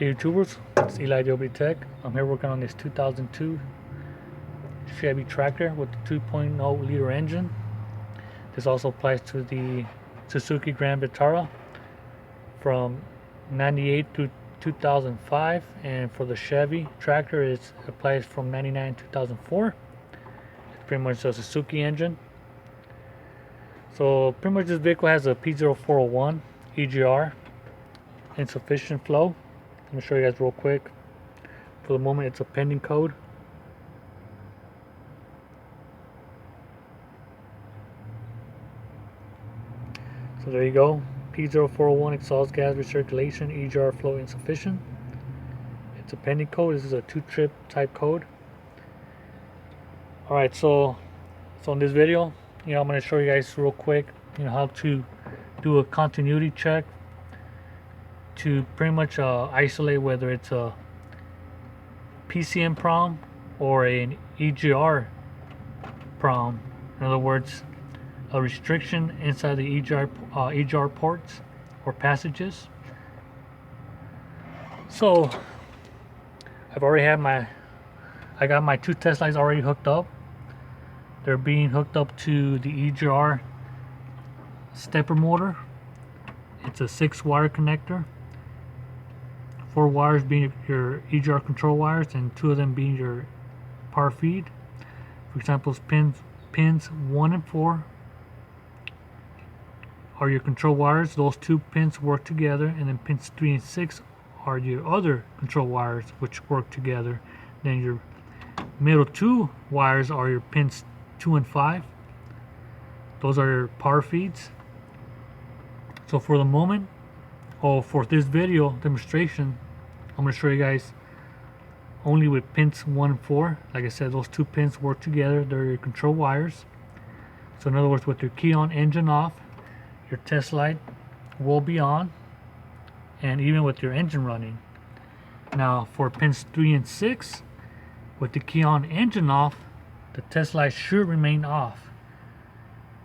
Hey YouTubers, it's Eli the Tech. I'm here working on this 2002 Chevy Tracker with the 2.0 liter engine. This also applies to the Suzuki Grand Vitara from 98 through 2005, and for the Chevy Tracker it applies from 99 to 2004. It's pretty much a Suzuki engine. So pretty much this vehicle has a P0401 EGR, insufficient flow. Let me show you guys real quick. For the moment it's a pending code. So there you go. P0401 exhaust gas recirculation, EGR flow insufficient. It's a pending code. This is a 2-trip type code. Alright, so in this video, I'm going to show you guys real quick, how to do a continuity check to pretty much isolate whether it's a PCM problem or an EGR problem. In other words, a restriction inside the EGR ports or passages. So I've already had I got my two test lights already hooked up. They're being hooked up to the EGR stepper motor. It's a 6-wire connector. 4 wires being your EGR control wires and 2 of them being your power feed. For example, pins 1 and 4 are your control wires. Those 2 pins work together, and then pins 3 and 6 are your other control wires which work together. Then your middle 2 wires are your pins 2 and 5. Those are your power feeds. So for the moment, for this video demonstration, I'm going to show you guys only with pins 1 and 4. Like I said, those 2 pins work together. They're your control wires. So in other words, with your key on, engine off, your test light will be on, and even with your engine running. Now for pins 3 and 6, with the key on, engine off, the test light should remain off.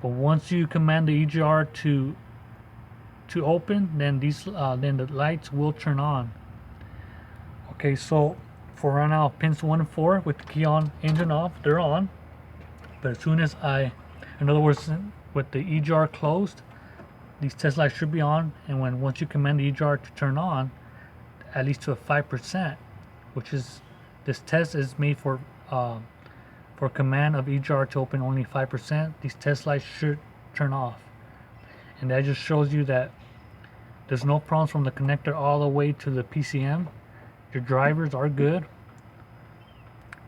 But once you command the EGR to open, then then the lights will turn on. Okay, so for right now, pins 1 and 4 with the key on, engine off, they're on. But as soon as in other words, with the EGR closed, these test lights should be on. And once you command the EGR to turn on, at least to a 5%, which is, this test is made for command of EGR to open only 5%, these test lights should turn off. And that just shows you that there's no problems from the connector all the way to the PCM. Your drivers are good.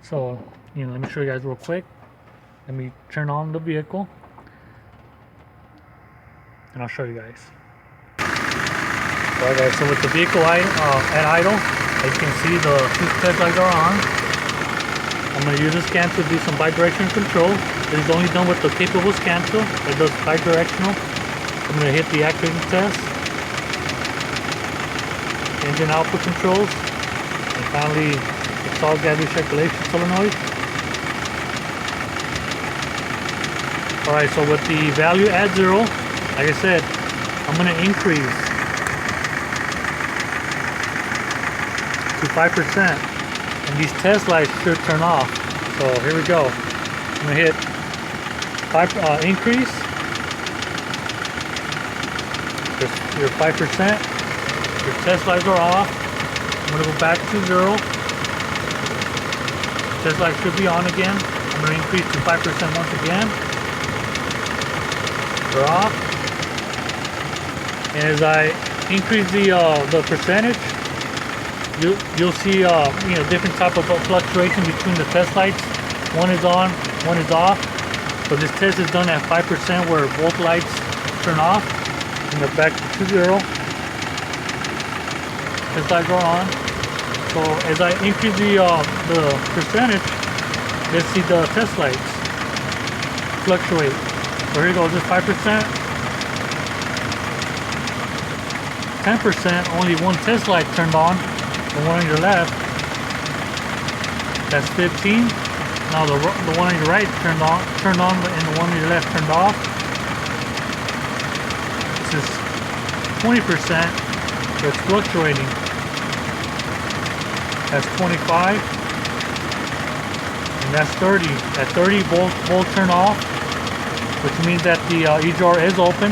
So, let me show you guys real quick. Let me turn on the vehicle, and I'll show you guys. Alright guys, so with the vehicle at idle, as you can see, the 2 test lights are on. I'm going to use this cancel to do some bidirectional control. It is only done with the capable cancel. It does bidirectional. I'm going to hit the activating test, engine output controls, and finally exhaust gas recirculation solenoid. Alright, so with the value at 0, like I said, I'm going to increase to 5%, and these test lights should turn off. So here we go. I'm going to hit 5 increase. Your 5%. Your test lights are off. I'm going to go back to 0. Test lights should be on again. I'm going to increase to 5% once again. They're off. And as I increase the percentage, you'll see different type of fluctuation between the test lights. One is on, one is off. So this test is done at 5% where both lights turn off. And they're back to 0. Test lights are on. So as I increase the percentage, let's see the test lights fluctuate. So here goes, this 5%, 10%, only one test light turned on, the one on your left. That's 15. Now the one on your right turned on, and the one on your left turned off. This is 20%, so it's fluctuating. That's 25. And that's 30. At 30, both turn off, which means that the EGR is open.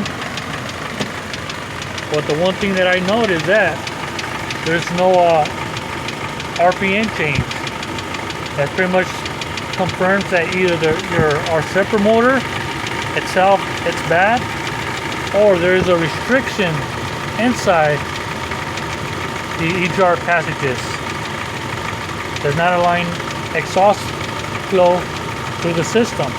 But the one thing that I noticed that there's no RPM change. That pretty much confirms that either our separator motor itself it's bad, or there is a restriction inside the EGR passages. Does not allowing exhaust flow through the system.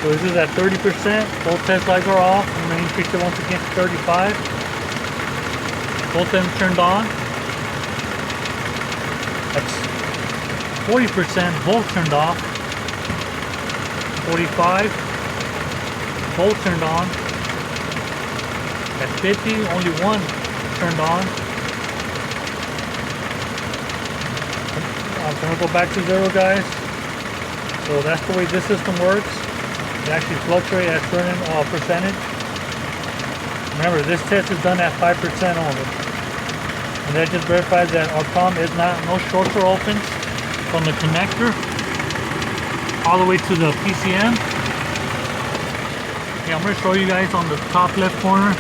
So this is at 30%. Both test lights are off. I'm going to increase it once again to 35. Both of them turned on. That's 40%. Both turned off. 45. Both turned on. At 50, only one turned on. I'm going to go back to 0, guys. So that's the way this system works. It actually fluctuates at a certain percentage. Remember, this test is done at 5% only. And that just verifies that our problem is no shorts or opens from the connector all the way to the PCM. Okay, I'm going to show you guys on the top left corner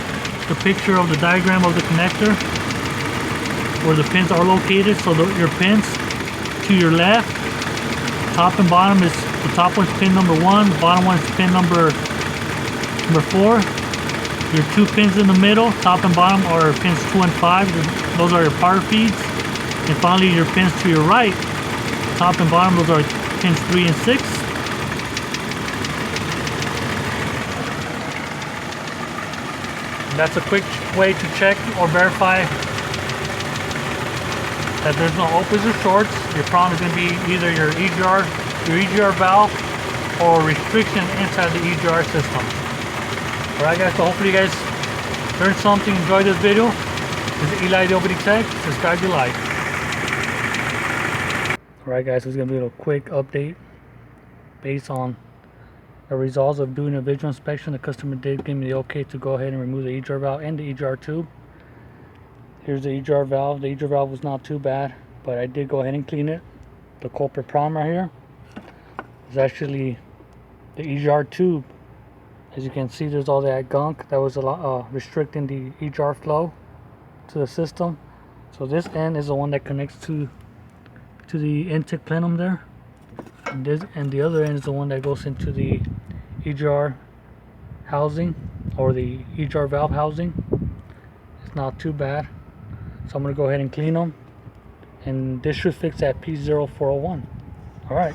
the picture of the diagram of the connector where the pins are located. So your pins to your left, top and bottom is the top one's pin number 1, the bottom one is pin number 4. Your 2 pins in the middle, top and bottom, are pins 2 and 5. Those are your power feeds. And finally, your pins to your right, top and bottom, those are pins 3 and 6. And that's a quick way to check or verify that there's no opens or shorts. Your problem is going to be either your EGR valve or restriction inside the EGR system. Alright guys, so hopefully you guys learned something, enjoyed this video. This is Eli the Opening Tech. Subscribe to like. Alright guys, so it's going to be a little quick update based on the results of doing a visual inspection. The customer did give me the okay to go ahead and remove the EGR valve and the EGR tube. Here's the EGR valve. The EGR valve was not too bad, but I did go ahead and clean it. The culprit problem right here is actually the EGR tube. As you can see, there's all that gunk that was restricting the EGR flow to the system. So this end is the one that connects to the intake plenum there, and the other end is the one that goes into the EGR housing, or the EGR valve housing. It's not too bad. So I'm going to go ahead and clean them, and this should fix that P0401. Alright.